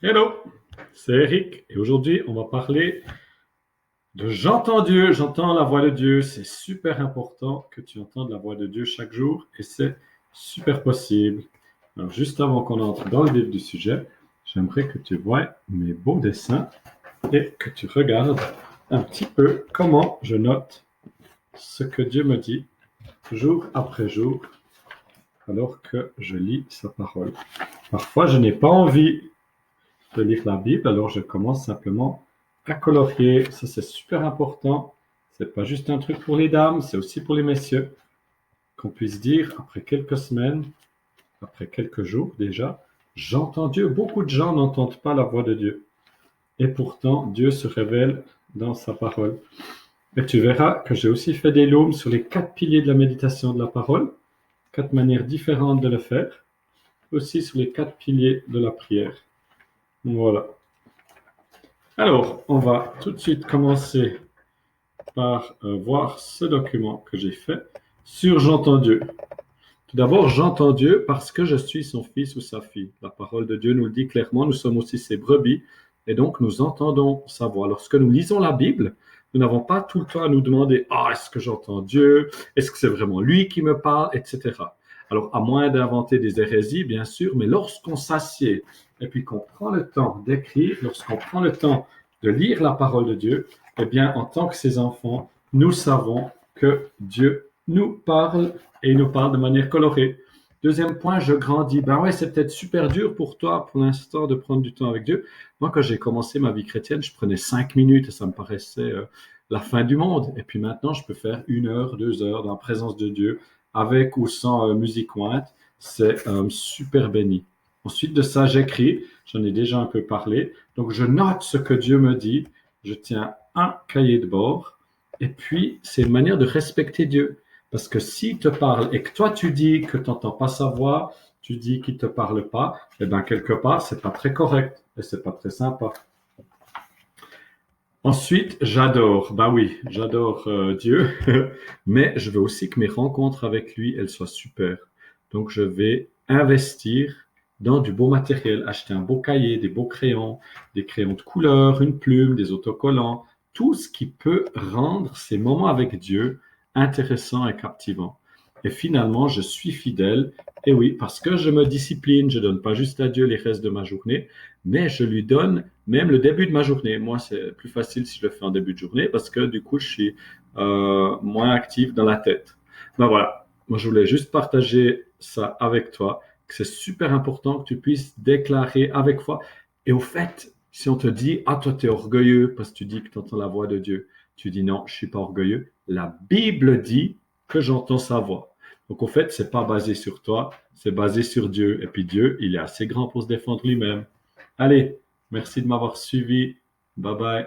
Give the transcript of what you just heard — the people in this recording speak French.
Hello, c'est Eric et aujourd'hui on va parler de j'entends Dieu, j'entends la voix de Dieu. C'est super important que tu entendes la voix de Dieu chaque jour et c'est super possible. Alors juste avant qu'on entre dans le vif du sujet, j'aimerais que tu vois mes beaux dessins et que tu regardes un petit peu comment je note ce que Dieu me dit jour après jour alors que je lis sa parole. Parfois je n'ai pas envie de lire la Bible, alors je commence simplement à colorier. Ça, c'est super important. C'est pas juste un truc pour les dames, c'est aussi pour les messieurs. Qu'on puisse dire, après quelques semaines, après quelques jours déjà, j'entends Dieu. Beaucoup de gens n'entendent pas la voix de Dieu. Et pourtant, Dieu se révèle dans sa parole. Et tu verras que j'ai aussi fait des looms sur les 4 piliers de la méditation de la parole, 4 manières différentes de le faire, aussi sur les 4 piliers de la prière. Voilà. Alors, on va tout de suite commencer par voir ce document que j'ai fait sur J'entends Dieu. Tout d'abord, j'entends Dieu parce que je suis son fils ou sa fille. La parole de Dieu nous le dit clairement, nous sommes aussi ses brebis et donc nous entendons sa voix. Lorsque nous lisons la Bible, nous n'avons pas tout le temps à nous demander ah, est-ce que j'entends Dieu? Est-ce que c'est vraiment lui qui me parle? Etc. Alors, à moins d'inventer des hérésies, bien sûr, mais lorsqu'on s'assied et puis qu'on prend le temps d'écrire, lorsqu'on prend le temps de lire la parole de Dieu, eh bien, en tant que ses enfants, nous savons que Dieu nous parle et il nous parle de manière colorée. Deuxième point, je grandis. Ben ouais, c'est peut-être super dur pour toi pour l'instant de prendre du temps avec Dieu. Moi, quand j'ai commencé ma vie chrétienne, je prenais 5 minutes et ça me paraissait la fin du monde. Et puis maintenant, je peux faire 1 heure, 2 heures dans la présence de Dieu, avec ou sans musique ointe. C'est super béni. Ensuite de ça, j'écris. J'en ai déjà un peu parlé. Donc, je note ce que Dieu me dit. Je tiens un cahier de bord. Et puis, c'est une manière de respecter Dieu. Parce que s'il te parle et que toi, tu dis que tu n'entends pas sa voix, tu dis qu'il ne te parle pas, eh bien, quelque part, c'est pas très correct et c'est pas très sympa. Ensuite, j'adore, bah oui, j'adore Dieu, mais je veux aussi que mes rencontres avec lui, elles soient super. Donc, je vais investir dans du beau matériel, acheter un beau cahier, des crayons de couleur, une plume, des autocollants, tout ce qui peut rendre ces moments avec Dieu intéressants et captivants. Et finalement, je suis fidèle, et oui, parce que je me discipline, je donne pas juste à Dieu les restes de ma journée, mais je lui donne même le début de ma journée. Moi, c'est plus facile si je le fais en début de journée parce que du coup, je suis moins actif dans la tête. Ben voilà, moi, je voulais juste partager ça avec toi, que c'est super important que tu puisses déclarer avec foi. Et au fait, si on te dit, ah, toi, tu es orgueilleux parce que tu dis que tu entends la voix de Dieu, tu dis non, je suis pas orgueilleux. La Bible dit que j'entends sa voix. Donc, au fait, c'est pas basé sur toi, c'est basé sur Dieu. Et puis Dieu, il est assez grand pour se défendre lui-même. Allez, merci de m'avoir suivi. Bye bye.